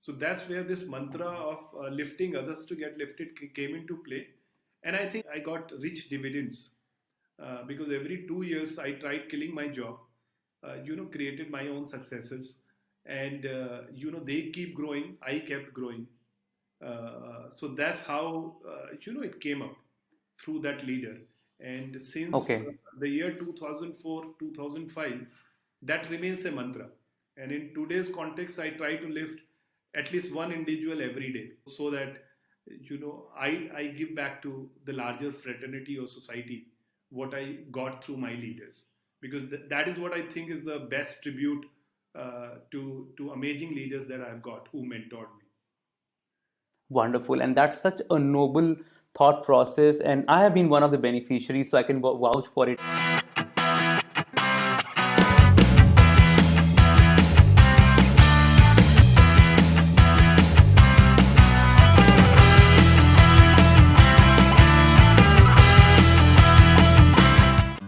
So that's where this mantra of lifting others to get lifted came into play. And I think I got rich dividends because every 2 years I tried killing my job, created my own successes, and they keep growing. I kept growing. So that's how it came up through that leader. And since Okay. the year 2004, 2005, that remains a mantra. And in today's context, I try to lift at least one individual every day, so that I give back to the larger fraternity or society what I got through my leaders, because that is what I think is the best tribute to amazing leaders that I've got who mentored me. Wonderful. And that's such a noble thought process. And I have been one of the beneficiaries, so I can vouch for it.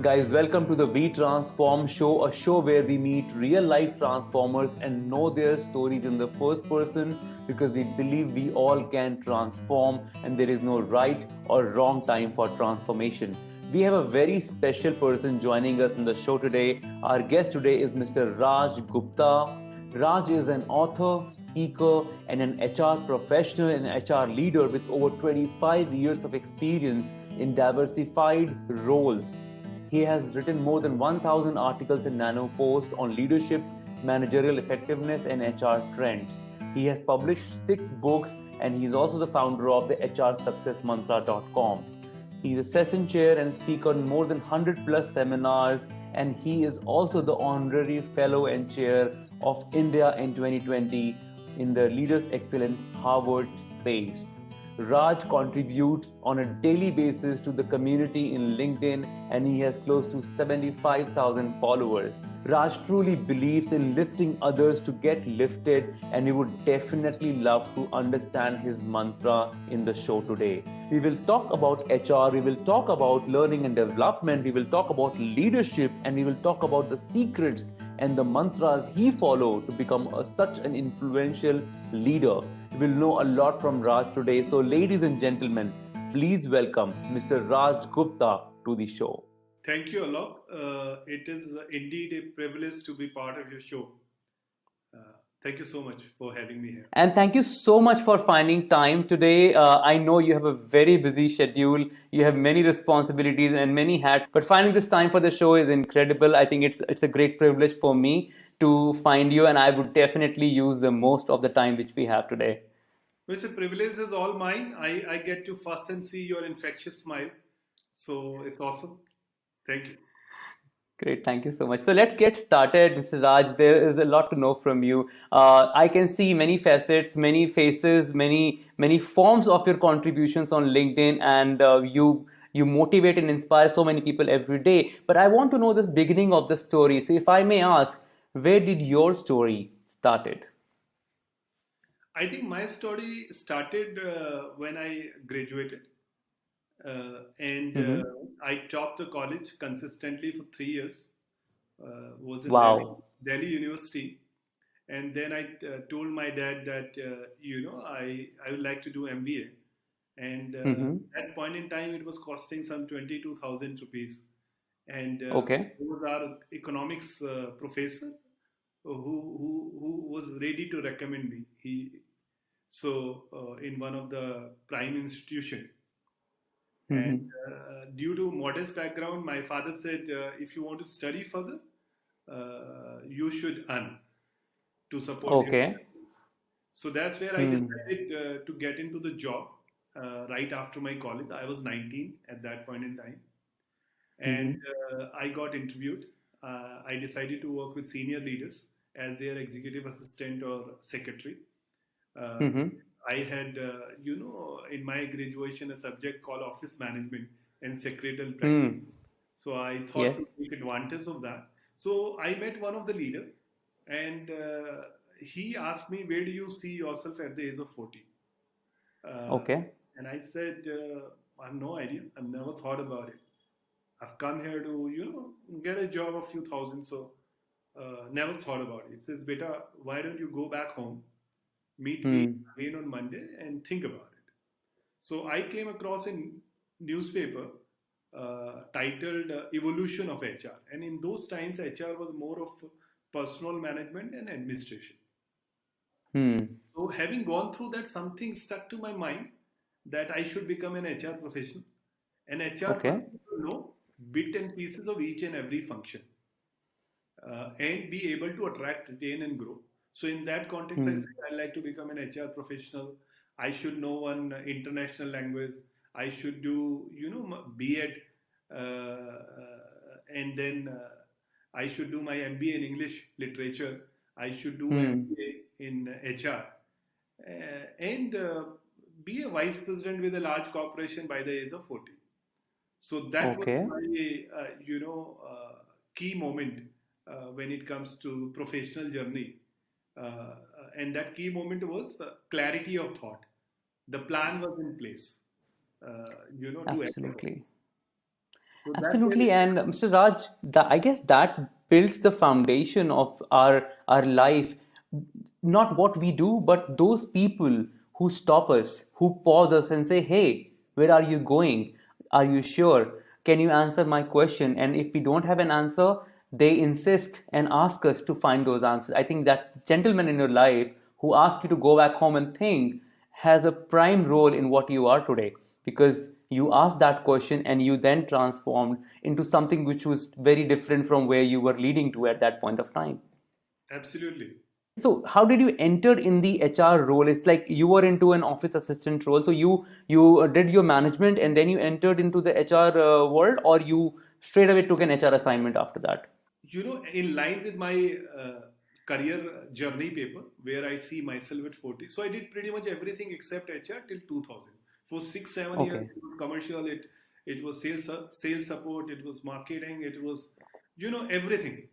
Guys, welcome to the We Transform show, a show where we meet real life transformers and know their stories in the first person, because we believe we all can transform and there is no right or wrong time for transformation. We have a very special person joining us in the show today. Our guest today is Mr. Raj Gupta. Raj is an author, speaker, and an HR professional and HR leader with over 25 years of experience in diversified roles. He has written more than 1,000 articles in Nano Post on leadership, managerial effectiveness, and HR trends. He has published 6 books, and he's also the founder of the HRSuccessMantra.com. He's a session chair and speaker on more than 100 plus seminars, and he is also the honorary fellow and chair of India in 2020 in the Leaders Excellence Harvard space. Raj contributes on a daily basis to the community in LinkedIn, and he has close to 75,000 followers. Raj truly believes in lifting others to get lifted, and we would definitely love to understand his mantra in the show today. We will talk about HR, we will talk about learning and development, we will talk about leadership, and we will talk about the secrets and the mantras he followed to become such an influential leader. We will know a lot from Raj today. So, ladies and gentlemen, please welcome Mr. Raj Gupta to the show. Thank you, Alok. It is indeed a privilege to be part of your show. Thank you so much for having me here. And thank you so much for finding time today. I know you have a very busy schedule, you have many responsibilities and many hats, but finding this time for the show is incredible. I think it's a great privilege for me to find you, and I would definitely use the most of the time which we have today. Well, the privilege is all mine. I get to first and see your infectious smile. So it's awesome. Thank you. Great, thank you so much. So let's get started, Mr. Raj. There is a lot to know from you. I can see many facets, many faces, many forms of your contributions on LinkedIn, and you motivate and inspire so many people every day. But I want to know the beginning of the story. So if I may ask, where did your story started? I think my story started when I graduated. And Mm-hmm. I topped the college consistently for 3 years. Was in Wow. Delhi University, and then I told my dad that I would like to do MBA, and Mm-hmm. at that point in time it was costing some 22,000 rupees, and Okay. there was our economics professor who was ready to recommend me. In one of the prime institution. And Mm-hmm. due to modest background, my father said, if you want to study further, you should earn to support your Okay. family. So that's where I Mm. decided to get into the job right after my college. I was 19 at that point in time. And Mm-hmm. I got interviewed. I decided to work with senior leaders as their executive assistant or secretary. Uh, Mm-hmm. I had, in my graduation, a subject called office management and secretarial practice. Mm. So I thought to Yes. take advantage of that. So I met one of the leader, and he asked me, "Where do you see yourself at the age of 40?" Uh, Okay. and I said, "I have no idea. I've never thought about it. I've come here to, get a job of few thousand, so never thought about it." He says, "Beta, why don't you go back home, meet me Hmm. again on Monday and think about it. So I came across a newspaper titled Evolution of HR. And in those times, HR was more of personal management and administration. Hmm. So having gone through that, something stuck to my mind that I should become an HR professional. An HR Okay. person should know bit and pieces of each and every function and be able to attract, retain, and grow. So in that context, I Hmm. said I like to become an HR professional. I should know one international language. I should do B.Ed, and then I should do my MBA in English literature. I should do Hmm. MBA in HR, and be a vice president with a large corporation by the age of 40. So that was Okay. my, key moment when it comes to professional journey. And that key moment was clarity of thought. The plan was in place, to execute. Absolutely. So that's where Absolutely. And Mr. Raj, I guess that builds the foundation of our life. Not what we do, but those people who stop us, who pause us and say, "Hey, where are you going? Are you sure? Can you answer my question?" And if we don't have an answer, they insist and ask us to find those answers. I think that gentleman in your life who asked you to go back home and think has a prime role in what you are today, because you asked that question and you then transformed into something which was very different from where you were leading to at that point of time. absolutely. So how did you enter in the HR role? It's like you were into an office assistant role. So you did your management and then you entered into the HR world, or you straight away took an HR assignment after that? In line with my career journey paper, where I see myself at 40. So I did pretty much everything except HR till 2000. For 6 7 years, Okay. it was commercial. It was sales support. It was marketing. It was everything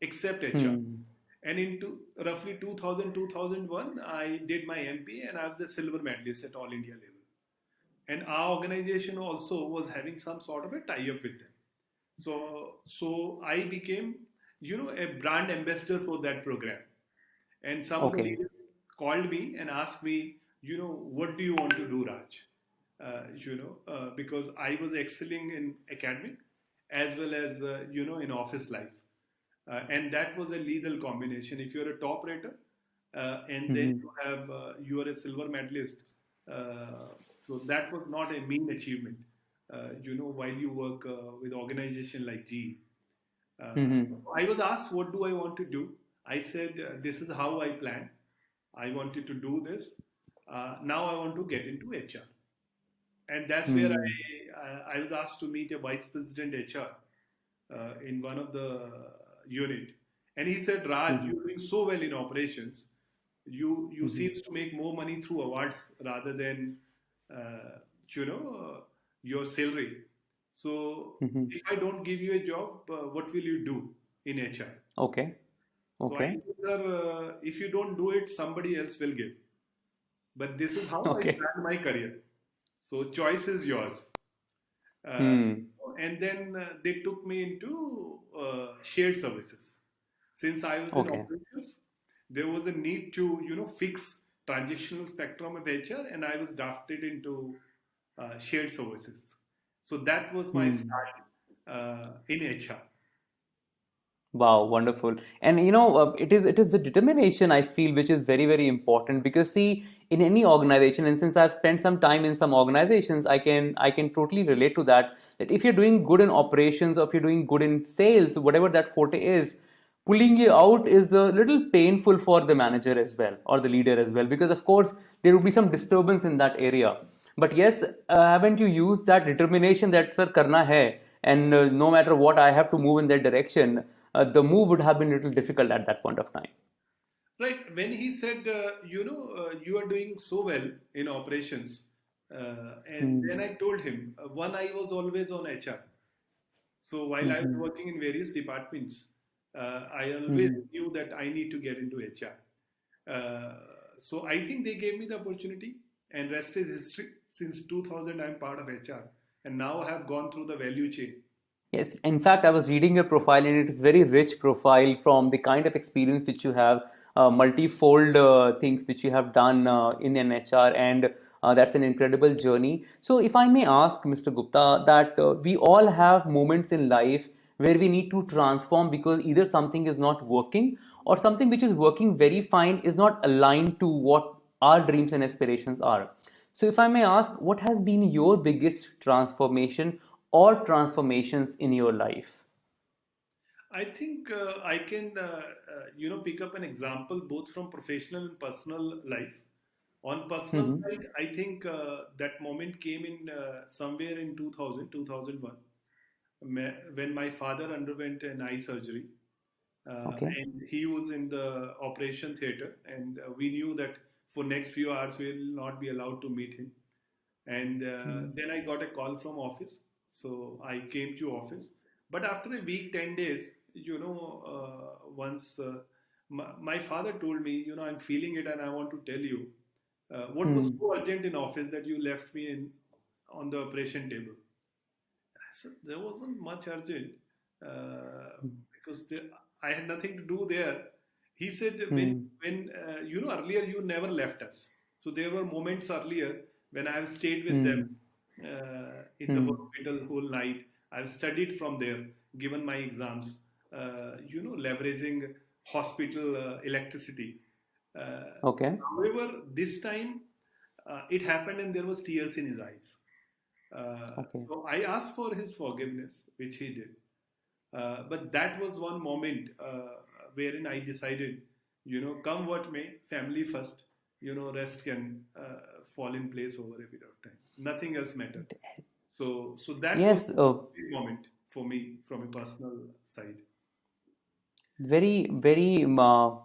except HR. Hmm. And into roughly 2000 2001, I did my MPA and I was a silver medalist at all India level. And our organization also was having some sort of a tie-up with them. So I became, a brand ambassador for that program. And some of the Okay. leaders called me and asked me, what do you want to do, Raj? Because I was excelling in academic as well as, in office life. And that was a lethal combination. If you're a top rater and then Hmm. you are a silver medalist, so that was not a mean achievement. While you work with organization like GE. Hmm. I was asked, what do I want to do? I said, this is how I plan. I wanted to do this. Now I want to get into HR. And that's where Hmm. I was asked to meet a vice president HR in one of the unit. And he said, Raj, Hmm. you're doing so well in operations. You Hmm. seems to make more money through awards rather than uh, you know your salary. So Hmm. if I don't give you a job, what will you do in HR? Okay. So I Okay. said, sir, if you don't do it, somebody else will give. But this is how I Okay. plan my career. So choice is yours. Uh, Hmm. and then they took me into shared services. Since I was in Okay. operations, there was a need to fix transactional spectrum of HR, and I was drafted into shared services. So that was my Hmm. start in HR. Wow, wonderful. And it is the determination I feel which is very, very important, because see, in any organization, and since I've spent some time in some organizations, I can totally relate to that. That if you're doing good in operations, or if you're doing good in sales, whatever that forte is, pulling you out is a little painful for the manager as well, or the leader as well, because of course there will be some disturbance in that area. But yes, haven't you used that determination that sir karna hai, and no matter what I have to move in that direction, the move would have been a little difficult at that point of time. Right. When he said, you are doing so well in operations, and then Hmm. I told him, one, I was always on HR. So while I was Hmm. working in various departments, I always Hmm. knew that I need to get into HR. Uh, so I think they gave me the opportunity, and rest is history. Since 2000, I'm part of HR, and now I have gone through the value chain. Yes, in fact, I was reading your profile and it is very rich profile from the kind of experience which you have. multifold things which you have done in an HR, and that's an incredible journey. So, if I may ask, Mr. Gupta, that we all have moments in life where we need to transform because either something is not working or something which is working very fine is not aligned to what our dreams and aspirations are. So, if I may ask, what has been your biggest transformation or transformations in your life? I think I can, pick up an example both from professional and personal life. On personal Mm-hmm. side, I think that moment came in somewhere in 2000, 2001, when my father underwent an eye surgery. Okay. And he was in the operation theater, and we knew that for next few hours we will not be allowed to meet him. And Mm. then I got a call from office, so I came to office. But after a week, 10 days, once my father told me, I'm feeling it, and I want to tell you what was Mm. so urgent in office that you left me in on the operation table. So there wasn't much urgent because I had nothing to do there. He said Mm. when earlier you never left us. So there were moments earlier when I have stayed with them Mm. in the Mm. hospital whole night. I've studied from there, given my exams. Leveraging hospital electricity. Okay. However, this time it happened and there was tears in his eyes. Okay. So I asked for his forgiveness, which he did. But that was one moment wherein I decided, come what may, family first, rest can fall in place over a period of time. Nothing else mattered. So that was Yes, a big moment for me from a personal side. very, very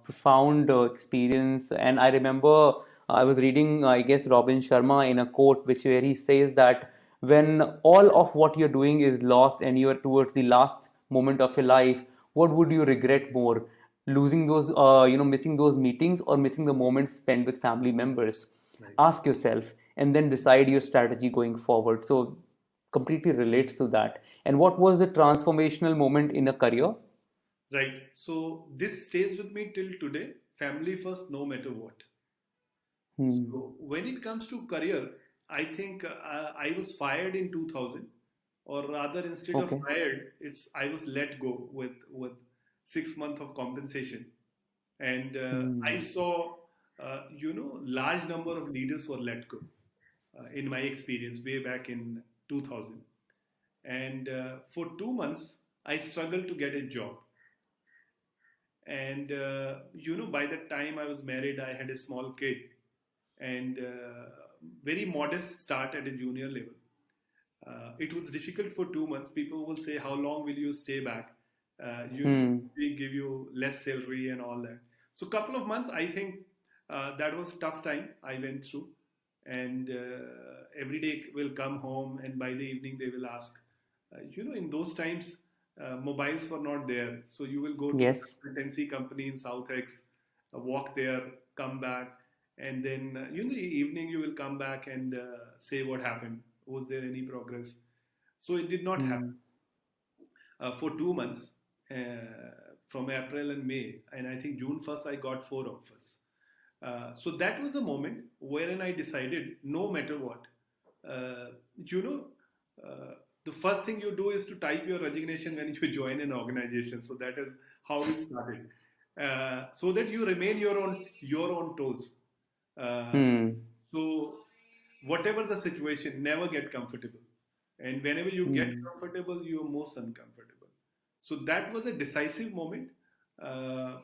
profound experience. And I remember I was reading, I guess, Robin Sharma in a quote which where he says that when all of what you're doing is lost and you are towards the last moment of your life, what would you regret more? Losing those, missing those meetings or missing the moments spent with family members? Right. Ask yourself and then decide your strategy going forward. So, completely relates to that. And what was the transformational moment in a career? Right. So this stays with me till today. Family first, no matter what. Hmm. So when it comes to career, I think I was fired in 2000, or rather, instead of Okay. fired, it's I was let go with 6 months of compensation, and I Hmm. saw large number of leaders were let go in my experience way back in 2000, and for 2 months I struggled to get a job, and by the time I was married, I had a small kid, and very modest start at a junior level. It was difficult for 2 months. People will say, "How long will you stay back?" Hmm. We give you less salary and all that. So, couple of months, I think that was a tough time I went through. And every day will come home, and by the evening they will ask. In those times, mobiles were not there, so you will go to the Yes. consultancy company in South X, walk there, come back, and then in the evening you will come back and say what happened. Was there any progress? So it did not happen Hmm. for 2 months, from April and May, and I think June 1st I got four offers. So that was the moment wherein I decided, no matter what, uh, you know, the first thing you do is to type your resignation when you join an organization. So that is how we started, so that you remain your own toes. Uh, Hmm. so whatever the situation, never get comfortable. And whenever you get Hmm. comfortable, you are most uncomfortable. So that was a decisive moment. Uh,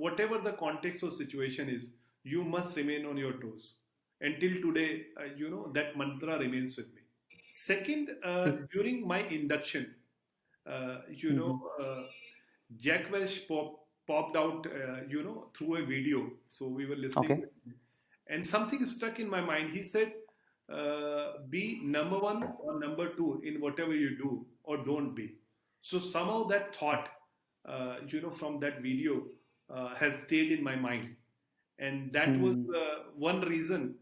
Whatever the context or situation is, you must remain on your toes. Until today, that mantra remains with me. Second, during my induction, uh, you know, Hmm. uh, Jack Welch popped out, through a video. So we were listening to Okay. him. And something stuck in my mind. He said, be number one or number two in whatever you do, or don't be. So somehow that thought, from that video has stayed in my mind. And that was Hmm. one reason,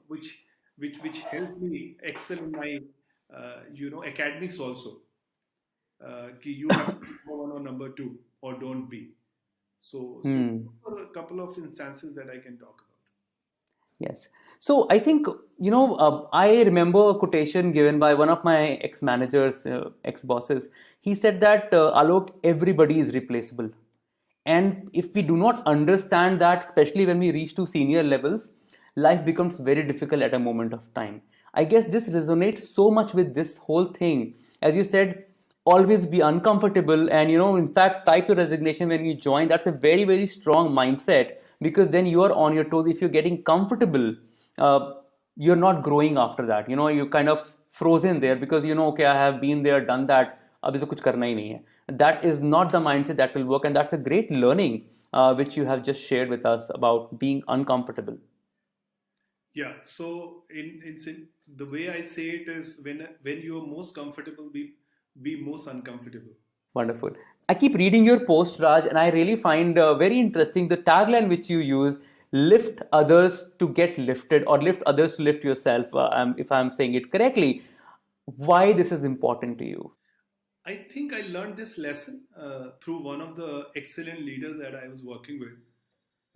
which helped me excel in my, academics also. You have to be number one or number two, or don't be. So Hmm. those are a couple of instances that I can talk about. Yes. So I think, I remember a quotation given by one of my ex-managers, ex-bosses. He said that, Alok, everybody is replaceable. And if we do not understand that, especially when we reach to senior levels, life becomes very difficult at a moment of time. I guess this resonates so much with this whole thing. As you said, always be uncomfortable, and in fact, type your resignation when you join. That's a very, very strong mindset, because then you are on your toes. If you're getting comfortable, uh, you're not growing after that. You're kind of frozen there, because okay, I have been there, done that. अभी तो कुछ करना ही नहीं है. That is not the mindset that will work, and that's a great learning, which you have just shared with us about being uncomfortable. Yeah. So the way I say it is when you are most comfortable, be most uncomfortable. Wonderful. I keep reading your post, Raj, and I really find very interesting the tagline which you use: lift others to get lifted, or lift others to lift yourself, if I'm saying it correctly. Why this is important to you? I think I learned this lesson through one of the excellent leaders that I was working with.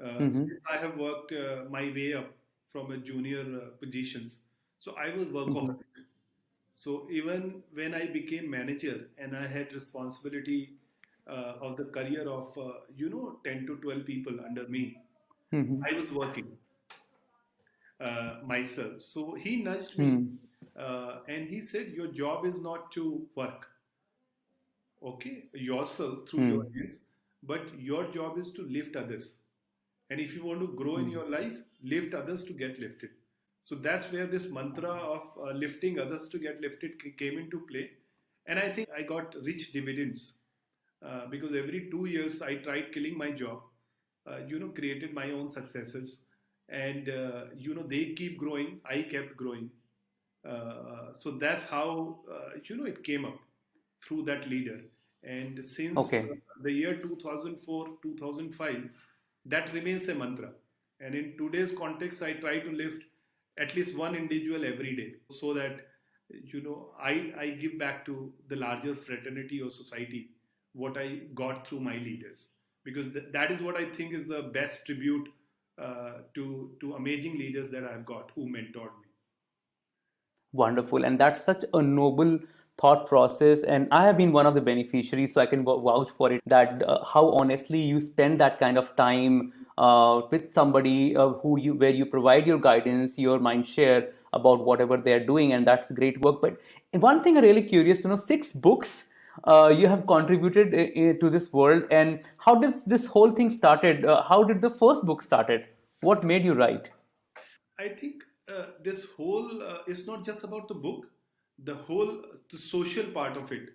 Mm-hmm. Since I have worked my way up from a junior positions, so I was Mm-hmm. workaholic. So even when I became manager and I had responsibility of the career of 10 to 12 people under me, Mm-hmm. I was working myself. So he nudged me Hmm. and he said, "Your job is not to work, okay, yourself through your Hmm. hands, but your job is to lift others. And if you want to grow in Hmm. your life, lift others to get lifted." So that's where this mantra of lifting others to get lifted came into play. And I think I got rich dividends because every 2 years I tried killing my job, created my own successes, and they keep growing. I kept growing. So that's how it came up through that leader. And since Okay. the year 2004 2005, that remains a mantra. And in today's context, I try to lift at least one individual every day, so that I give back to the larger fraternity or society what I got through my leaders, because that is what I think is the best tribute to amazing leaders that I've got who mentored me. Wonderful. And that's such a noble thought process. And I have been one of the beneficiaries, so I can vouch for it that how honestly you spend that kind of time with somebody where you provide your guidance, your mind share about whatever they're doing. And that's great work. But one thing I'm really curious to know: 6 books you have contributed to this world. And how does this whole thing started? How did the first book started? What made you write? I think this whole is not just about the book, the social part of it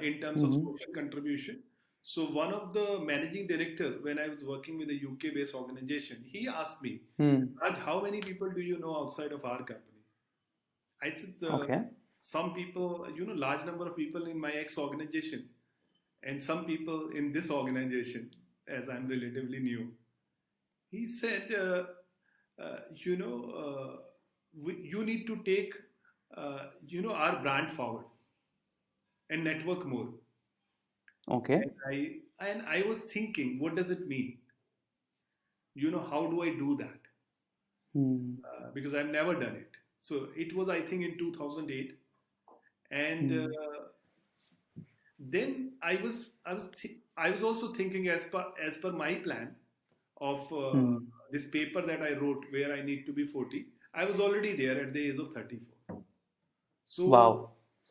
in terms of Mm-hmm. social contribution. So one of the managing director when I was working with a UK based organization, he asked me, Hmm. "Raj, how many people do you know outside of our company?" I said, Okay. some people, large number of people in my ex organization, and some people in this organization, as I'm relatively new. He said, you know, you need to take, our brand forward and network more. Okay. And I was thinking, what does it mean? How do I do that? Hmm. Because I've never done it. So it was, I think, in 2008, and Hmm. then I was also thinking as per my plan of Hmm. this paper that I wrote where I need to be 40. I was already there at the age of 34. So, Wow.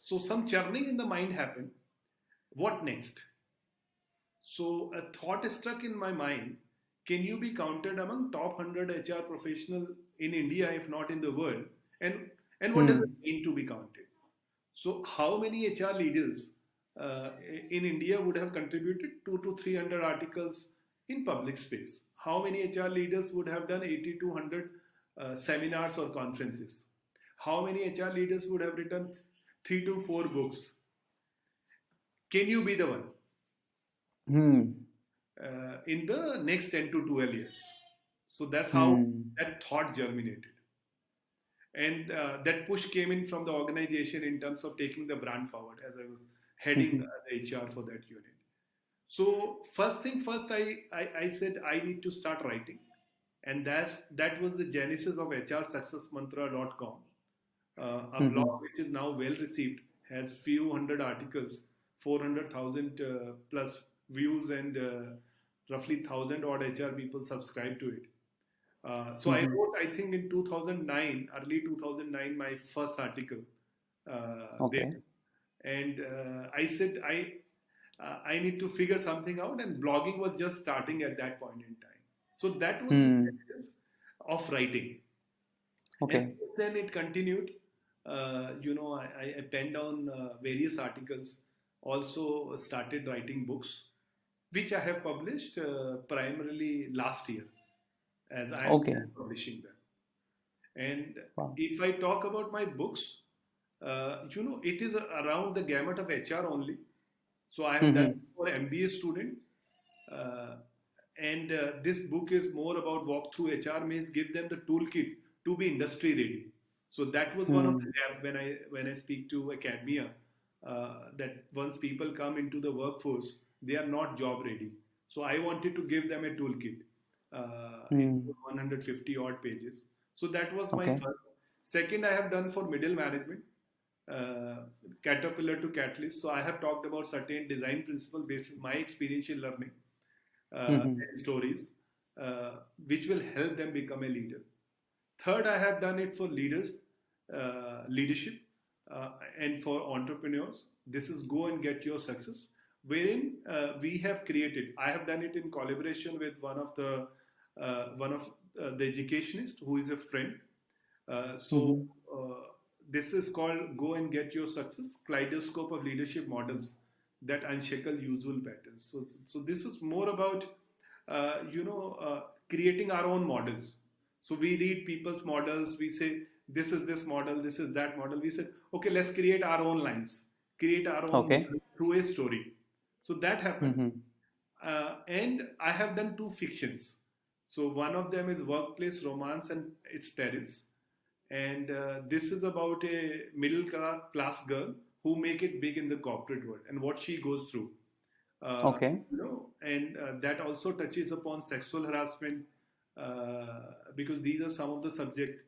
so some churning in the mind happened. What next? So a thought struck in my mind. Can you be counted among top 100 HR professional in India, if not in the world? And what does it Hmm. mean to be counted? So how many HR leaders in India would have contributed 2 to 300 articles in public space? How many HR leaders would have done 80 to 100 seminars or conferences? How many HR leaders would have written 3 to 4 books? Can you be the one Hmm. in the next 10 to 12 years? So that's how Hmm. that thought germinated. And that push came in from the organization in terms of taking the brand forward as I was heading Hmm. the HR for that unit. So first thing first, I said I need to start writing, and that was the genesis of hrsuccessmantra.com, a Mm-hmm. blog which is now well received, has few hundred articles, 400,000 plus views, and roughly 1,000 odd HR people subscribe to it. So I Mm-hmm. wrote, I think in 2009, early 2009, my first article there, Okay. and I said I need to figure something out, and blogging was just starting at that point in time. So that was the Hmm. genesis of writing, and Okay. then it continued. I penned down various articles, also started writing books, which I have published primarily last year, as I am Okay. publishing them. And Wow. if I talk about my books, it is around the gamut of HR only. So I have done Mm-hmm. it for MBA student, uh, and this book is more about walkthrough HR, means give them the toolkit to be industry ready. So that was one of the Hmm. gap when I speak to academia, that once people come into the workforce, they are not job ready. So I wanted to give them a toolkit in Hmm. 150 odd pages. So that was my Okay. first. Second, I have done for middle management, uh, caterpillar to catalyst. So I have talked about certain design principle basis my experiential learning Mm-hmm. and stories, uh, which will help them become a leader. Third, I have done it for leaders, leadership, and for entrepreneurs. This is go and get your success, wherein we have created. I have done it in collaboration with one of the educationist who is a friend. So Mm-hmm. uh, this is called Go and Get Your Success, Kaleidoscope of Leadership Models that unshackle usual patterns. So this is more about, creating our own models. So we read people's models, we say, this model, this is that model. We said, okay, let's create our own lines, create our own Okay. model through a story. So that happened. Mm-hmm. And I have done two fictions. So one of them is Workplace Romance and its Perils, and this is about a middle class girl who make it big in the corporate world and what she goes through. Okay. And that also touches upon sexual harassment, because these are some of the subjects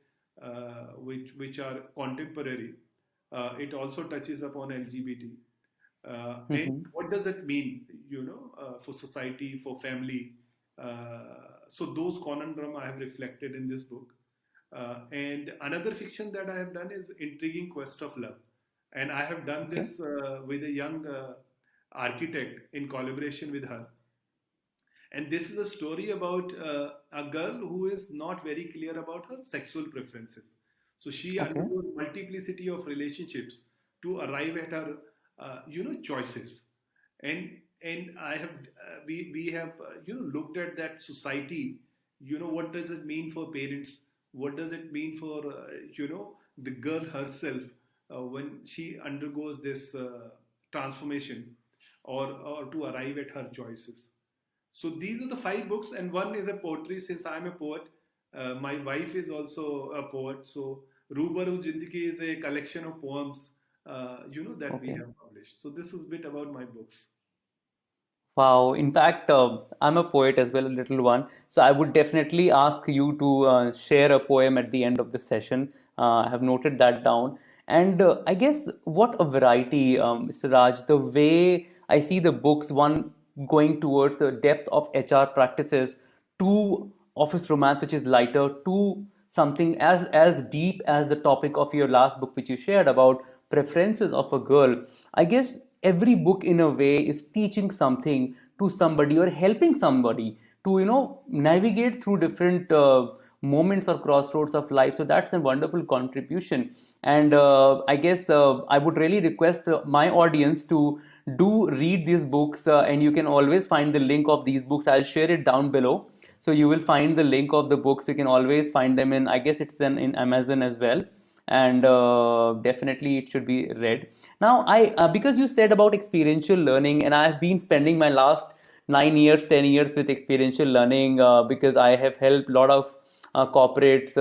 which are contemporary. It also touches upon LGBT, and Mm-hmm. what does it mean, for society, for family. So those conundrum I have reflected in this book. And another fiction that I have done is Intriguing Quest of Love, and I have done Okay. this with a young architect in collaboration with her. And this is a story about a girl who is not very clear about her sexual preferences. So she Okay. undergoes multiplicity of relationships to arrive at her, choices. And I have we have looked at that society. What does it mean for parents? What does it mean for the girl herself when she undergoes this transformation, or to arrive at her choices? So these are the five books, and one is a poetry. Since I'm a poet, my wife is also a poet. So Rubaru Jindagi is a collection of poems, that we Okay. have published. So this is a bit about my books. Wow. In fact, I'm a poet as well, a little one. So I would definitely ask you to share a poem at the end of the session. I have noted that down. And I guess what a variety, Mr. Raj. The way I see the books, one going towards the depth of HR practices, to office romance, which is lighter, to something as deep as the topic of your last book, which you shared about preferences of a girl. I guess every book in a way is teaching something to somebody or helping somebody to navigate through different moments or crossroads of life. So that's a wonderful contribution. And I guess I would really request my audience to do read these books, and you can always find the link of these books. I'll share it down below, so you will find the link of the books. You can always find them in, I guess it's then in Amazon as well. And definitely it should be read. Now I because you said about experiential learning, and I've been spending my last 9 years 10 years with experiential learning, because I have helped a lot of corporates,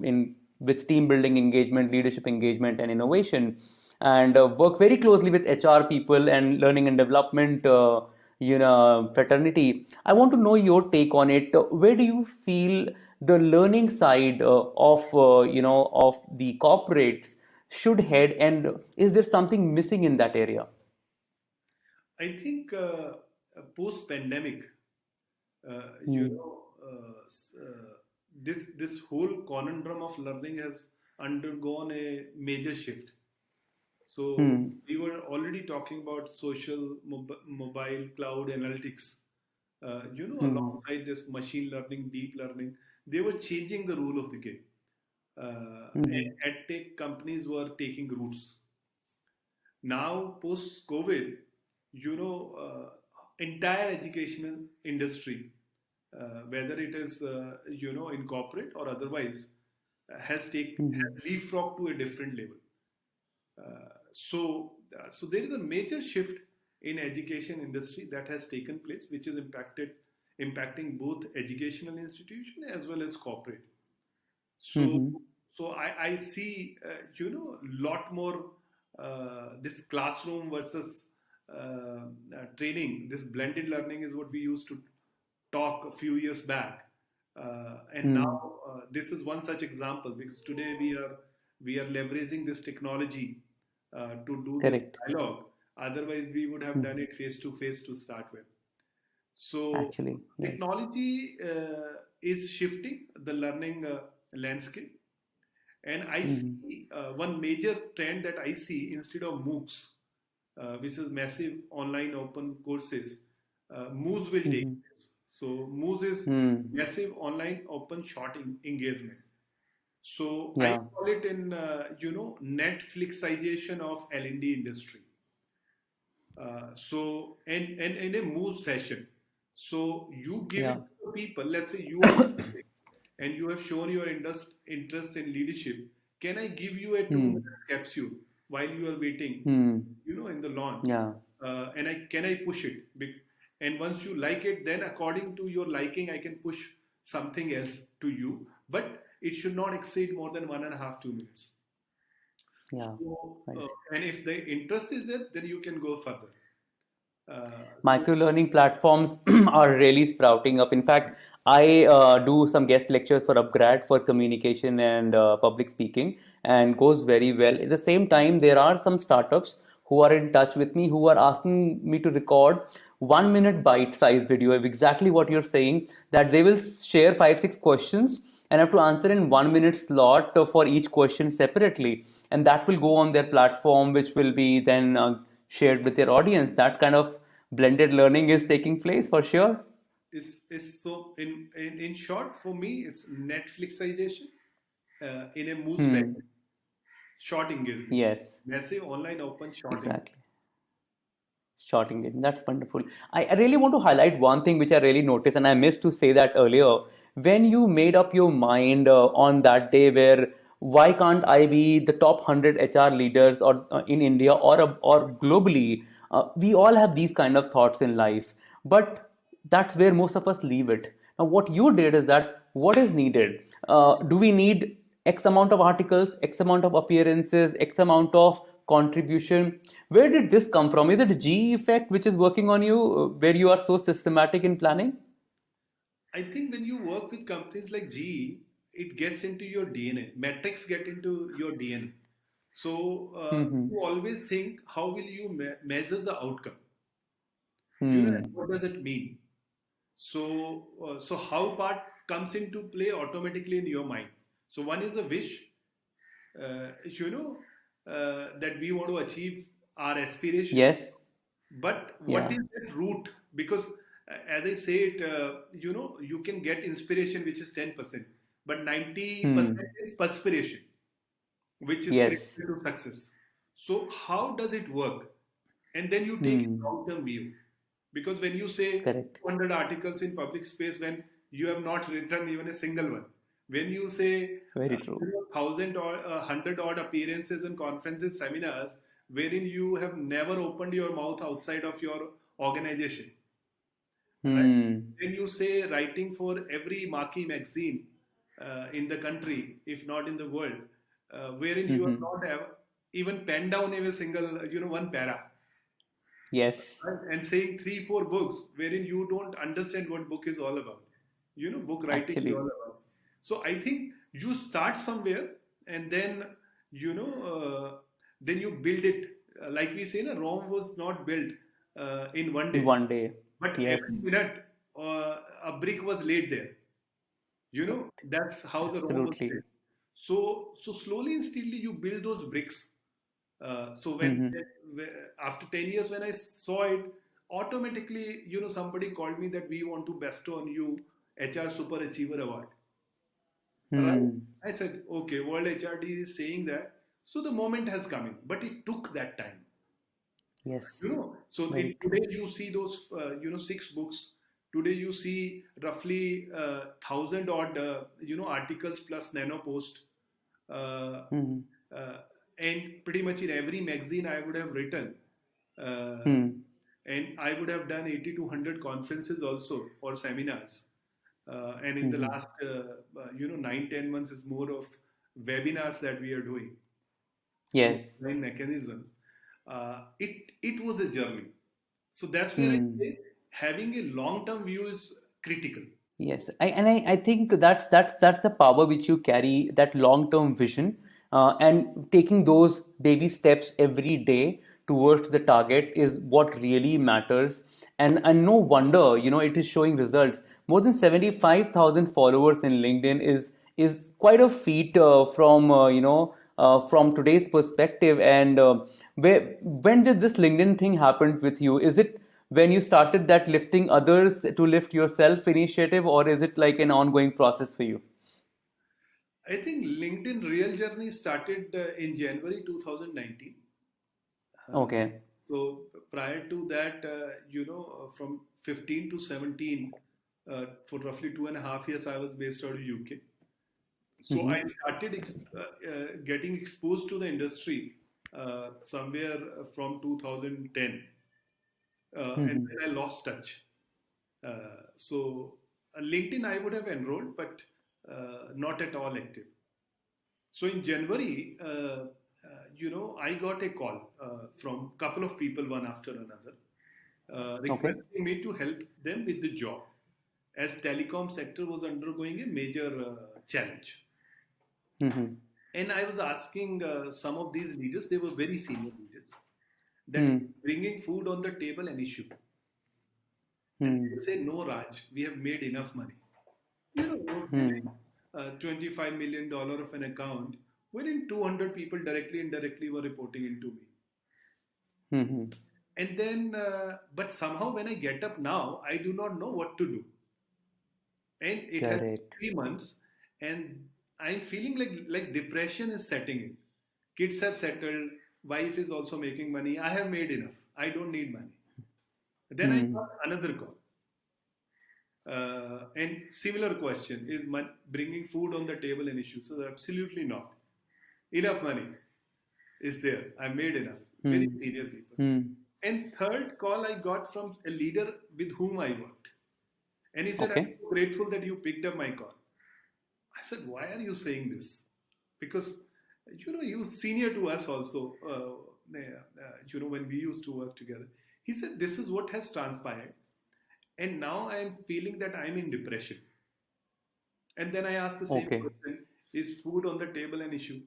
in with team building engagement, leadership engagement, and innovation, and work very closely with HR people and learning and development fraternity. I want to know your take on it. Where do you feel the learning side of the corporates should head, and is there something missing in that area? I think post pandemic, uh, you Hmm. know, this whole conundrum of learning has undergone a major shift. So Hmm. we were already talking about social, mobile, cloud analytics. Hmm. Alongside this machine learning, deep learning, they were changing the rule of the game. Hmm. And tech companies were taking roots. Now, post COVID, entire educational industry, whether it is in corporate or otherwise, Hmm. has leapfrogged to a different level. So there is a major shift in education industry that has taken place, which is impacting both educational institution as well as corporate. So, Hmm. so I see, lot more this classroom versus training. This blended learning is what we used to talk a few years back, and now Hmm. this is one such example because today we are leveraging this technology to do this Correct. dialogue. Otherwise, we would have Hmm. done it face to start with. So Actually, yes. technology is shifting the learning landscape, and I Hmm. see one major trend that I see instead of MOOCs, which is massive online open courses, MOOCs will take Hmm. place. So MOOCs is Hmm. massive online open short engagement. So I Yeah. call it in Netflixization of L&D industry. And in a moose fashion. So you give it Yeah. to the people. Let's say you are leadership and you have shown your interest in leadership. Can I give you a 2 minute Hmm. capsule while you are waiting, Hmm. in the launch? Yeah. And I can I push it? And once you like it, then according to your liking, I can push something else to you. But it should not exceed more than 1.5 2 minutes. Yeah. So, Right. and if the interest is there, then you can go further. So Micro learning platforms are really sprouting up. In fact, I do some guest lectures for upgrad for communication and public speaking, and goes very well. At the same time, there are some startups who are in touch with me who are asking me to record 1 minute bite-sized video of exactly what you're saying. That they will share 5 6 questions and have to answer in 1 minute slot for each question separately, and that will go on their platform, which will be then shared with their audience. That kind of blended learning is taking place for sure. is so in short for me it's Netflixization in a moose Hmm. fashion, short engagement, Yes, massive online open short engagement. exactly. Short engagement. That's wonderful. I really want to highlight one thing which I really noticed, and I missed to say that earlier. When you made up your mind on that day, where why can't I be the top 100 HR leaders or in India or globally? We all have these kind of thoughts in life, but that's where most of us leave it. Now, what you did is that what is needed? Do we need X amount of articles, X amount of appearances, X amount of contribution? Where did this come from? Is it a G effect which is working on you, where you are so systematic in planning? I think when you work with companies like GE, it gets into your DNA. Metrics get into your DNA. So Hmm. you always think how will you measure the outcome, Hmm. what does it mean? So how part comes into play automatically in your mind. So one is a wish, that we want to achieve our aspiration. Yes. But what Yeah. is that root? Because as I say it, you can get inspiration, which is 10%, but 90% Hmm. is perspiration, which is Yes. critical to success. So how does it work? And then you take a Hmm. long-term view. Because when you say Correct. 200 articles in public space, when you have not written even a single one, when you say Very true. 1,000 or 100 odd appearances in conferences, seminars, wherein you have never opened your mouth outside of your organization, right? Hmm. When you say writing for every marquee magazine in the country, if not in the world, wherein you have Hmm. not have even penned down even single, one para. Yes. and saying three, four books wherein you don't understand what book is all about. Book writing is Actually. all about. So I think you start somewhere and then, you know, then you build it. Like we say, Rome was not built in one In day, one day. but every Yes. minute a brick was laid there. Correct. That's how the Rome was Absolutely. built. So slowly and steadily you build those bricks. So Mm-hmm. after 10 years when I saw it, automatically, somebody called me that we want to bestow on you HR Super Achiever Award. Right? Hmm. I said, okay, World HRD is saying that. So the moment has come in, but it took that time. Yes. So Very true. today you see those, six books. Today you see roughly 1,000 odd, articles plus nano post. Uh, Mm-hmm. uh, and pretty much in every magazine I would have written. Uh, Hmm. and I would have done 80 to 100 conferences also or seminars. And in the Mm-hmm. last, 9, 10 months is more of webinars that we are doing through Yes. online mechanisms. It was a journey. So that's where I Hmm. say having a long term view is critical. Yes, I think that's the power which you carry, that long-term vision, and taking those baby steps every day towards the target is what really matters. And no wonder, it is showing results. More than 75,000 followers in LinkedIn is quite a feat from today's perspective. And when did this LinkedIn thing happen with you? Is it when you started that lifting others to lift yourself initiative, or is it like an ongoing process for you? I think LinkedIn real journey started in January 2019. Uh, Okay. so prior to that, from 15 to 17, for roughly 2.5 years, I was based out of UK. So I Mm-hmm. started getting exposed to the industry somewhere from 2010, and Mm-hmm. then I lost touch. So LinkedIn I would have enrolled, but not at all active. So in January, I got a call from a couple of people, one after another, Okay. requesting me to help them with the job, as telecom sector was undergoing a major challenge. Mm-hmm. And I was asking some of these leaders, they were very senior leaders, that is Hmm. bringing food on the table an issue. And Hmm. they say, no, Raj, we have made enough money. Was Hmm. giving $25 million of an account, wherein 200 people directly and indirectly were reporting into me. Hmm. And then, but somehow when I get up now, I do not know what to do. And it has been Correct. 3 months, and I'm feeling like depression is setting in. Kids have settled, wife is also making money. I have made enough. I don't need money. Then I Hmm. got another call. And similar question is bringing food on the table an issue? So absolutely not. Enough money is there. I made enough. Very Hmm. senior people. Hmm. And third call I got from a leader with whom I worked. And he said, I'm Okay. so grateful that you picked up my call. I said, why are you saying this? Because, he was senior to us also, when we used to work together. He said, this is what has transpired. And now I am feeling that I'm in depression. And then I asked the same Okay. question, is food on the table an issue?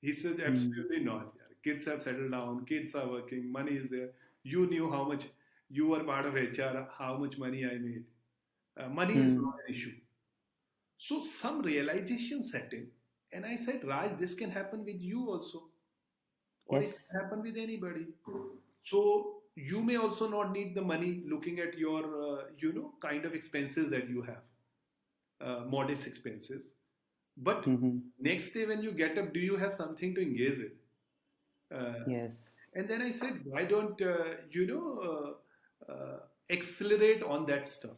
He said, Hmm. absolutely not. Kids have settled down, kids are working, money is there. You knew how much you were part of HR, how much money I made. Money is Hmm. not an issue. So some realization set in. And I said, Raj, this can happen with you also, or it Yes. can happen with anybody. So you may also not need the money looking at your, kind of expenses that you have, modest expenses. But Hmm. next day when you get up, do you have something to engage with? Uh, Yes. and then I said, why don't accelerate on that stuff?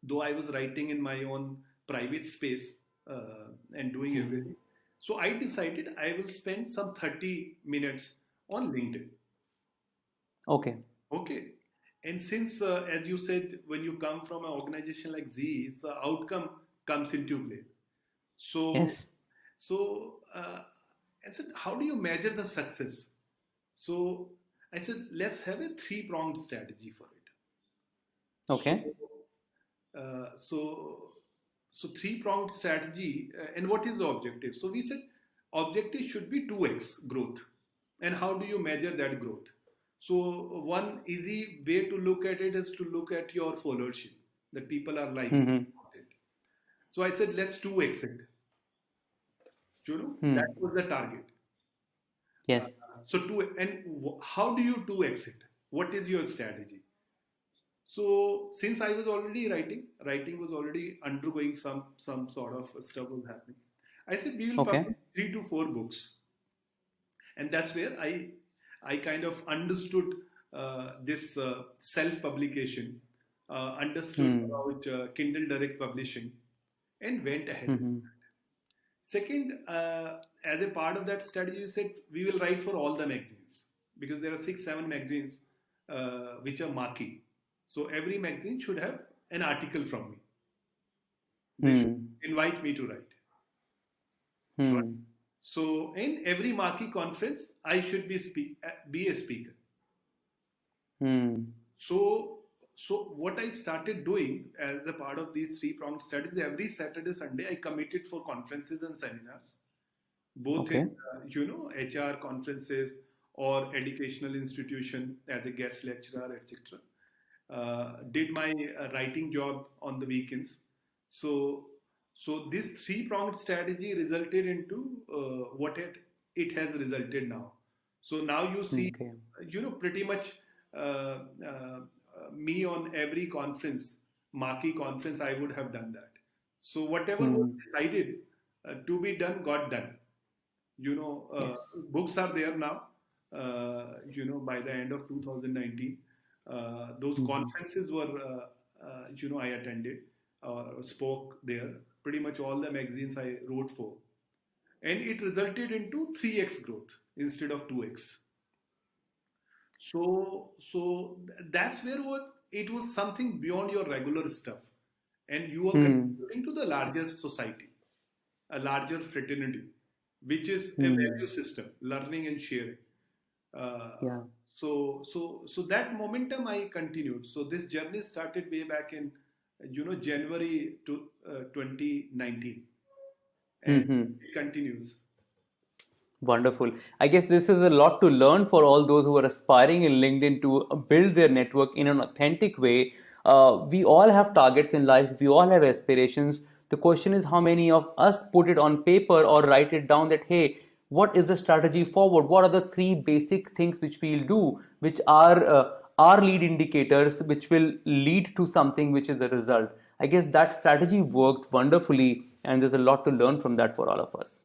Though I was writing in my own private space and doing Hmm. everything. So I decided I will spend some 30 minutes on LinkedIn. Okay. Okay. And since, as you said, when you come from an organization like Z, the outcome comes into play. So, Yes. so I said, how do you measure the success? So I said, let's have a three-pronged strategy for it. So, Okay. uh, so, so three-pronged strategy, and what is the objective? So we said objective should be 2x growth. And how do you measure that growth? So one easy way to look at it is to look at your followership, that people are liking Mm-hmm. it. So I said, let's 2x it. Hmm. That was the target. Uh, Yes. so how do you 2x it? What is your strategy? So since I was already writing was already undergoing some sort of stuff was happening. I said we will Okay. publish 3 to 4 books, and that's where I kind of understood this self publication, understood Hmm. about Kindle Direct Publishing, and went ahead with. Mm-hmm. Second, as a part of that strategy, we said we will write for all the magazines because there are 6, 7 magazines which are marquee. So every magazine should have an article from me. They should Hmm. invite me to write. Right. Hmm. So in every marquee conference, I should be a speaker. Hmm. So so what I started doing as a part of these three-pronged strategies, every Saturday, Sunday, I committed for conferences and seminars, both in Okay. HR conferences or educational institution as a guest lecturer, etc. Did my writing job on the weekends. So so this three-pronged strategy resulted into what it has resulted now. So now you see, Okay. pretty much me on every conference, marquee conference, I would have done that. So whatever was Hmm. decided to be done got done. Yes. Books are there now. By the end of 2019, those Mm-hmm. conferences were, I attended, spoke there. Pretty much all the magazines I wrote for, and it resulted into 3x growth instead of 2x. That's where it was something beyond your regular stuff, and you are Hmm. contributing to the larger society, a larger fraternity, which is a Hmm. value system, learning and sharing. Uh, Yeah. so that momentum I continued. So this journey started way back in, January to 2019, and Mm-hmm. it continues. Wonderful. I guess this is a lot to learn for all those who are aspiring in LinkedIn to build their network in an authentic way. We all have targets in life, we all have aspirations. The question is how many of us put it on paper or write it down that, hey, what is the strategy forward? What are the three basic things which we'll do, which are our lead indicators, which will lead to something which is the result? I guess that strategy worked wonderfully, and there's a lot to learn from that for all of us.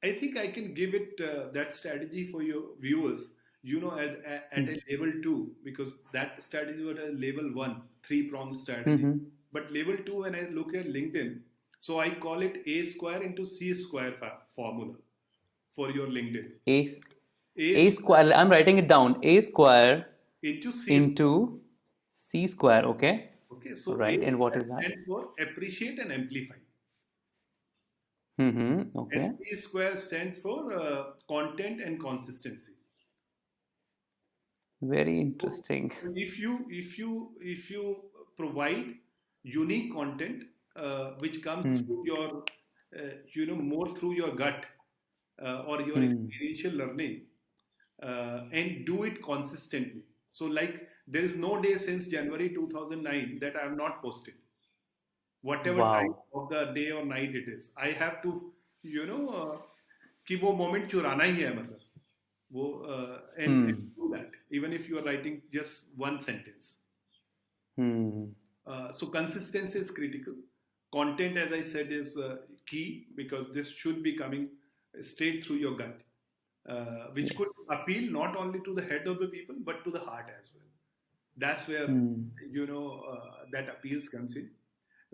I think I can give it that strategy for your viewers, at a level two, because that strategy was a level one, three-pronged strategy. Mm-hmm. But level two, when I look at LinkedIn, so I call it A square into C square formula for your LinkedIn. A, A A square square, I'm writing it down. A square into C square. into C square. Okay. Okay, All so A right. And what square is that? stands for appreciate and amplify, Mm-hmm. and Okay. C square stands for content and consistency. Very So interesting. if you provide unique content which comes Hmm. through your more through your gut or your Hmm. experiential learning, and do it consistently. So like there is no day since January 2009 that I have not posted, whatever time Wow. of the day or night it is. I have to कि वो moment चुराना ही है, मतलब वो and Hmm. do that even if you are writing just one sentence. Hmm. So consistency is critical. Content, as I said, is key because this should be coming straight through your gut, which could Yes. appeal not only to the head of the people but to the heart as well. That's where Hmm. that appeals comes in.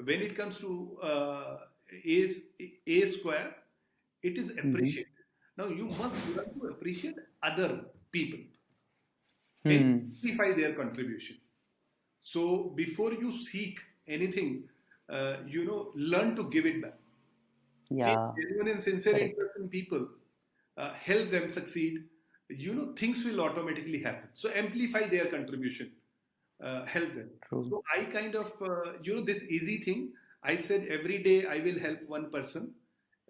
When it comes to a a square, it is Mm-hmm. appreciated. Now you must learn to appreciate other people and Hmm. amplify their contribution. So before you seek anything, learn to give it back. Take Yeah. genuine and sincere Correct. interest in people, help them succeed, things will automatically happen. So amplify their contribution, help them. True. So I kind of, this easy thing. I said every day I will help one person.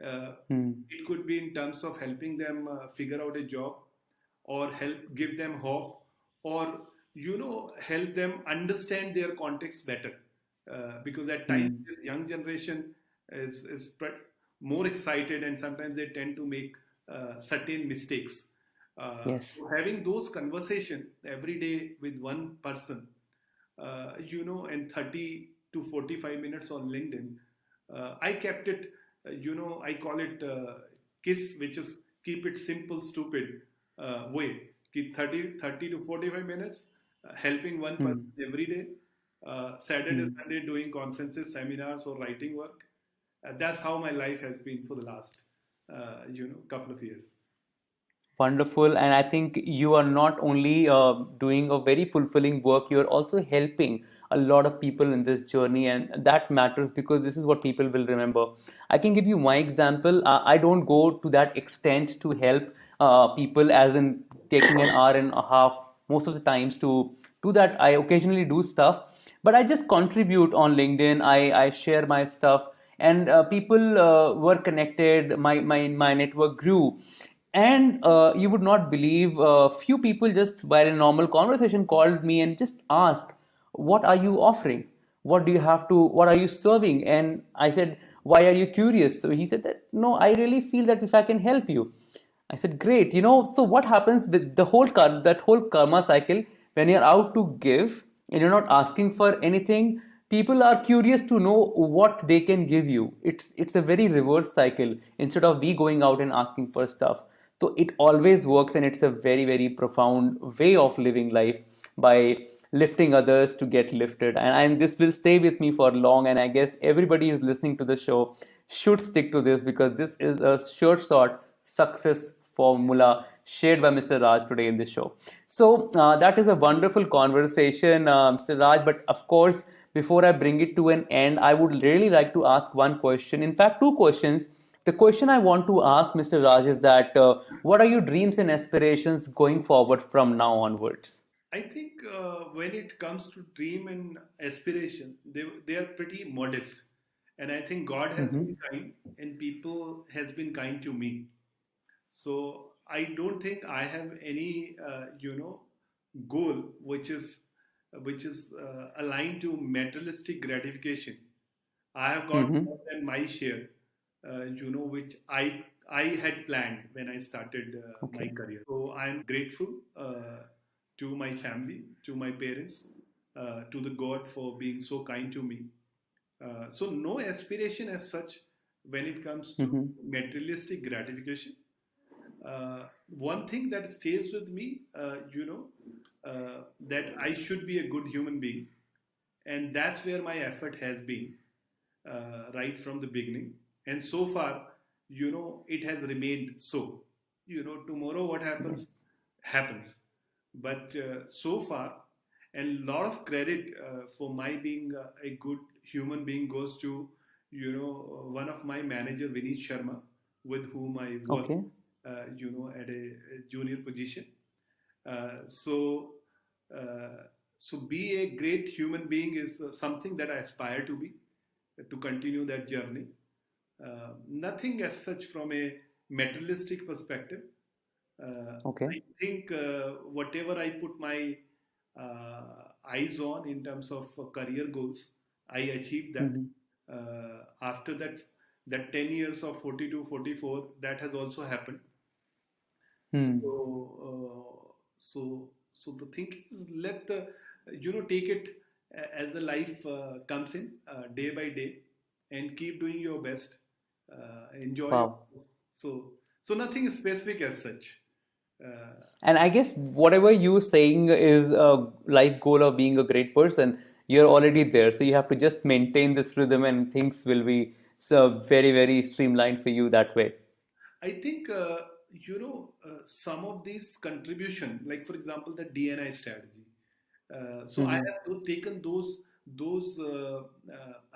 Uh, Hmm. it could be in terms of helping them figure out a job, or help give them hope, or help them understand their context better. Because at times Hmm. this young generation is more excited, and sometimes they tend to make certain mistakes. Yes. So having those conversation every day with one person, and 30 to 45 minutes on LinkedIn. I kept it, I call it KISS, which is keep it simple, stupid way. Keep 30 to 45 minutes helping one person Hmm. every day. Saturday, Hmm. Sunday doing conferences, seminars, or writing work. That's how my life has been for the last, couple of years. Wonderful. And I think you are not only doing a very fulfilling work, you're also helping a lot of people in this journey. And that matters because this is what people will remember. I can give you my example. I don't go to that extent to help people, as in taking an hour and a half most of the times to do that. I occasionally do stuff, but I just contribute on LinkedIn. I share my stuff, and people were connected. My network grew, and you would not believe, few people just while in normal conversation called me and just asked, what are you offering, what do you have to, what are you serving? And I said, why are you curious? So he said that, no, I really feel that if I can help you. I said, great. So what happens with that whole karma cycle, when you're out to give and you're not asking for anything, people are curious to know what they can give you. It's a very reverse cycle instead of we going out and asking for stuff. So it always works, and it's a very, very profound way of living life by lifting others to get lifted. And this will stay with me for long. And I guess everybody who's listening to the show should stick to this, because this is a short success formula shared by Mr. Raj today in this show. So that is a wonderful conversation, Mr. Raj. But of course, before I bring it to an end, I would really like to ask one question. In fact, two questions. The question I want to ask Mr. Raj is that what are your dreams and aspirations going forward from now onwards? I think when it comes to dream and aspiration, they are pretty modest, and I think God has Mm-hmm. been kind, and people has been kind to me. So I don't think I have any goal which is aligned to materialistic gratification. I have got Mm-hmm. more than my share, which I had planned when I started my Okay. career. So I'm grateful to my family, to my parents, to the God for being so kind to me. So no aspiration as such when it comes to Mm-hmm. materialistic gratification. One thing that stays with me, that I should be a good human being, and that's where my effort has been right from the beginning. And so far, it has remained so. Tomorrow what happens, Yes. happens. But so far, and lot of credit for my being a good human being goes to, one of my manager, Vineet Sharma, with whom I work, Okay. at a junior position. So, uh, so be a great human being is something that I aspire to be, to continue that journey. Nothing as such from a materialistic perspective. Okay. I think whatever I put my eyes on in terms of career goals, I achieved that. Mm-hmm. After that 10 years of 42, 44, that has also happened. Hmm. So the thinking is let the take it as the life comes in day by day, and keep doing your best. Enjoy your Wow. so nothing specific as such. Uh, And I guess whatever you saying is a life goal of being a great person, you're already there. So you have to just maintain this rhythm, and things will be so very, very streamlined for you that way. I think some of these contribution, like for example the DNI strategy. So I Mm-hmm. have taken those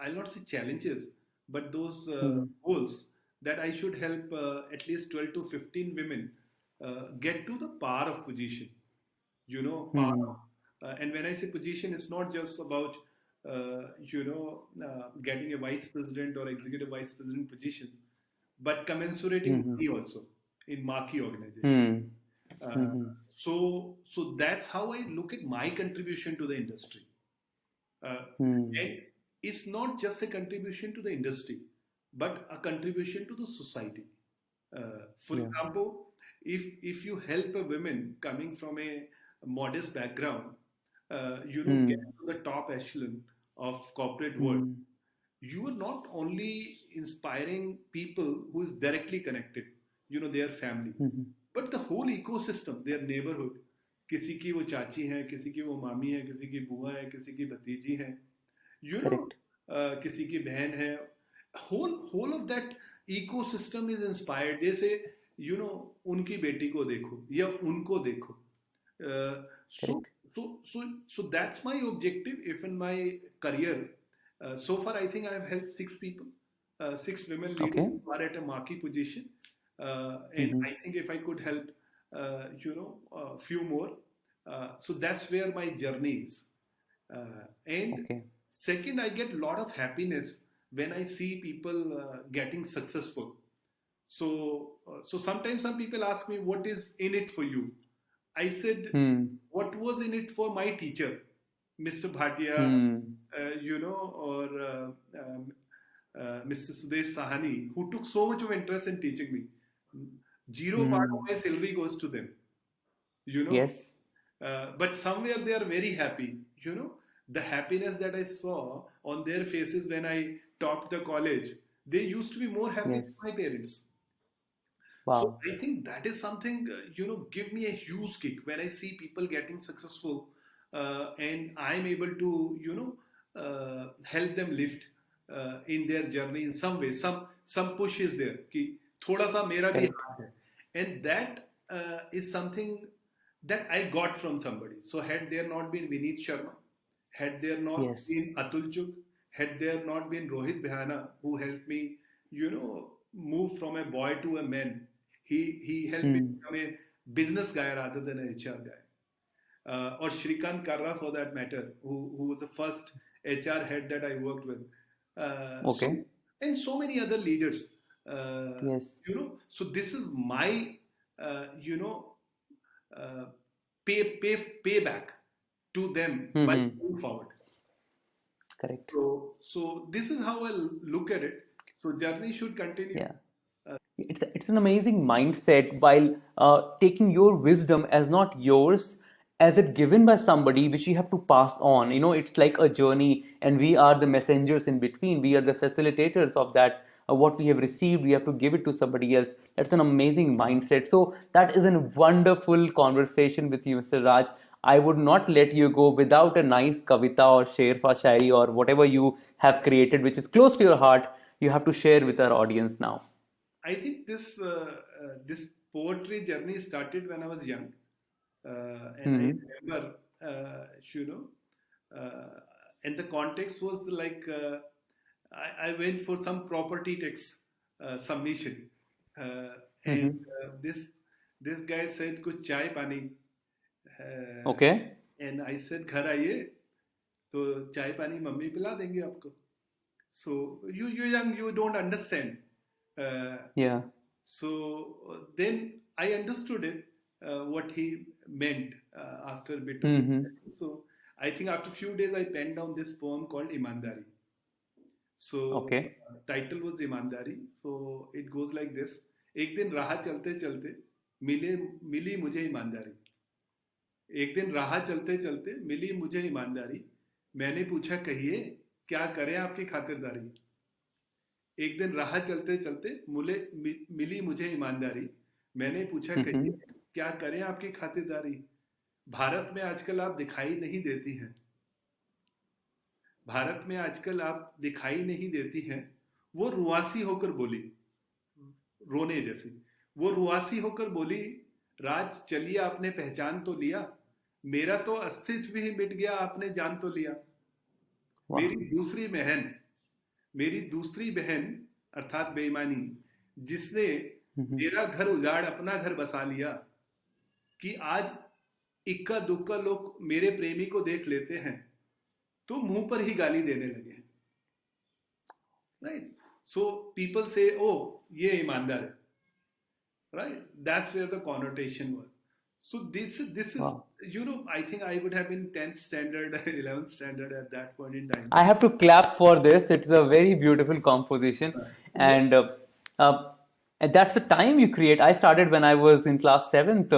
I'll not say challenges, but those Mm-hmm. goals that I should help at least 12 to 15 women get to the power of position. Power. Hmm. And when I say position, it's not just about getting a vice president or executive vice president positions, but commensurating Hmm. money also in marquee organization. Hmm. Uh, Hmm. so that's how I look at my contribution to the industry. Uh, Hmm. and it's not just a contribution to the industry, but a contribution to the society. For Yeah. example, if you help a woman coming from a modest background, get Hmm. to the top echelon of corporate world, Hmm. you are not only inspiring people who is directly connected, their family, Hmm. but the whole ecosystem, their neighborhood. किसी की वो चाची है, किसी की वो मामी है, किसी की बुआ है, किसी की भतीजी है, you know Correct. किसी की बहन है. Whole of that ecosystem is inspired. जैसे उनकी बेटी को देखो या उनको देखो. uh, so Correct. so that's my objective. If in my career, so far I think I have helped six people, six women leaders Okay. who are at a marquee position, and Hmm. I think if I could help, a few more, so that's where my journey is. And Okay. second, I get a lot of happiness when I see people getting successful. So sometimes some people ask me, "What is in it for you?" I said, Hmm. "What was in it for my teacher, Mr. Bhatia, Hmm. or Mr. Sudesh Sahani, who took so much of interest in teaching me. Zero part of Hmm. my salary goes to them, you know. Yes. But somewhere they are very happy, The happiness that I saw on their faces when I topped the college, they used to be more happy than Yes. my parents. So Wow. I think that is something, give me a huge kick when I see people getting successful, and I'm able to, help them lift in their journey in some way. Some push is there कि थोड़ा सा मेरा भी Correct. हाथ है, and that is something that I got from somebody. So had there not been Vineet Sharma, had there not Yes. been Atul Chugh, had there not been Rohit Bhayana who helped me, move from a boy to a man. He helped me Hmm. become a business guy rather than an HR guy. Or Shrikant Karra for that matter, who was the first HR head that I worked with. So Okay. and so many other leaders. Uh, Yes. so this is my uh, payback to them by Hmm. moving forward. Correct. So this is how I look at it. So journey should continue. Yeah. It's an amazing mindset while taking your wisdom as not yours, as it given by somebody which you have to pass on. It's like a journey, and we are the messengers in between. We are the facilitators of that. What we have received, we have to give it to somebody else. That's an amazing mindset. So that is a wonderful conversation with you, Mr. Raj. I would not let you go without a nice kavita or sher fa shairi or whatever you have created, which is close to your heart. You have to share with our audience now. I think this poetry journey started when I was young, and I Hmm. remember, you know, and the context was like I went for some property tax submission, uh, and Hmm. this guy said, "कुछ चाय पानी," uh, Okay. and I said, "घर आइए तो चाय पानी mummy पिला देंगे आपको." So you young, you don't understand. Uh, Yeah. so then I understood it, what he meant after a bit of Hmm. discussion. So I think after a few days I penned down this poem called Imandari. So Okay. title was Imandari. So it goes like this. एक दिन राह चलते चलते मिले मिली मुझे ईमानदारी. एक दिन राह चलते चलते मिली मुझे ईमानदारी. मैंने पूछा कहिए क्या करें आपकी खातिरदारी. एक दिन राह चलते चलते मिली मुझे ईमानदारी. मैंने पूछा कहिए Hmm. क्या करें आपकी खातिरदारी. भारत में आजकल आप दिखाई नहीं देती हैं. भारत में आजकल आप दिखाई नहीं देती हैं. वो रुआसी होकर बोली, रोने जैसी. वो रुआसी होकर बोली, राज चलिए आपने पहचान तो लिया. मेरा तो अस्तित्व ही मिट गया आपने जान तो लिया. मेरी Wow. दूसरी बहन मेरी दूसरी बहन अर्थात बेईमानी, जिसने Hmm. मेरा घर उजाड़ अपना घर बसा लिया. कि आज इक्का दुक्का लोग मेरे प्रेमी को देख लेते हैं तो मुंह पर ही गाली देने लगे हैं, राइट? सो पीपल से ओ ये ईमानदार है, right? That's where the connotation was. So this is Wow. I think I would have been 10th standard, 11th standard at that point in time. I have to clap for this. It's a very beautiful composition, Yeah, uh, and that's the time you create. I started when I was in class seventh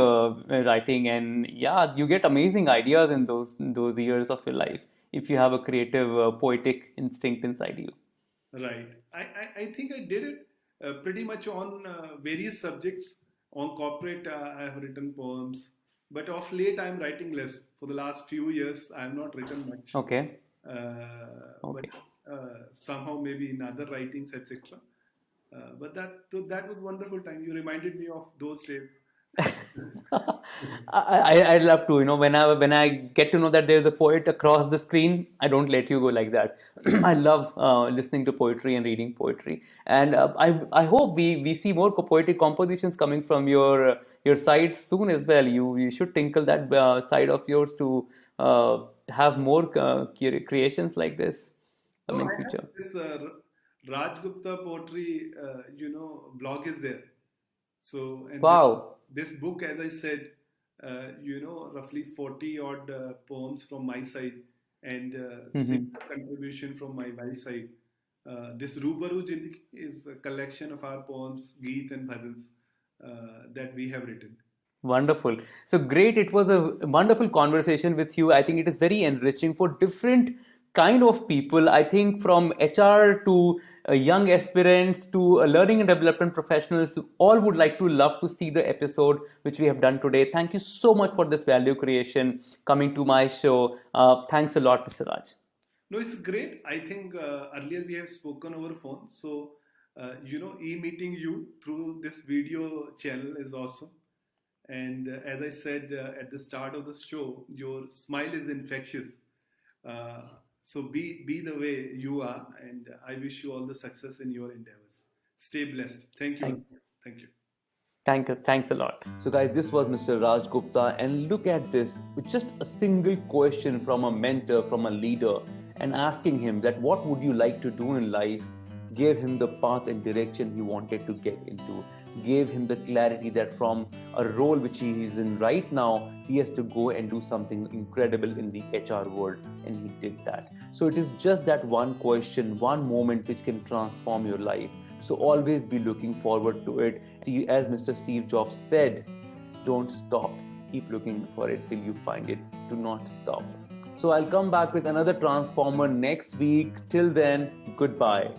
writing, and yeah, you get amazing ideas in those years of your life if you have a creative, poetic instinct inside you. right. I think I did it pretty much on various subjects. On corporate, I have written poems, but of late I'm writing less. For the last few years, I have not written much. Okay. But Okay. somehow maybe in other writings, etc. But that was wonderful time. You reminded me of those days. I love to, when I get to know that there's a poet across the screen, I don't let you go like that. I love listening to poetry and reading poetry, and I hope we see more poetic compositions coming from your side soon as well. You should tinkle that side of yours to have more creations like this No, coming I have future. this Raj Gupta poetry, blog is there. So, and Wow. this book, as I said, roughly 40 odd poems from my side and similar contribution from my wife's side. This Rubaru Jindagi is a collection of our poems, Geet and Bhajans that we have written. Wonderful. So great. It was a wonderful conversation with you. I think it is very enriching for different kind of people. I think from HR to young aspirants to learning and development professionals, all would like to love to see the episode which we have done today. Thank you so much for this value creation coming to my show. Thanks a lot, Mr. Raj. No, it's great. I think earlier we have spoken over phone. So, e-meeting you through this video channel is awesome. And as I said at the start of the show, your smile is infectious. Uh, so be the way you are, and I wish you all the success in your endeavors. Stay blessed. Thank you. Thank Thank you. Thanks a lot. So, guys, this was Mr. Raj Gupta, and look at this with just a single question from a mentor, from a leader, and asking him that what would you like to do in life, gave him the path and direction he wanted to get into, gave him the clarity that from a role which he is in right now, he has to go and do something incredible in the HR world, and he did that. So, it is just that one question, one moment which can transform your life. So always be looking forward to it. As Mr. Steve Jobs said, don't stop. Keep looking for it till you find it. Do not stop. So I'll come back with another transformer next week. Till then, goodbye.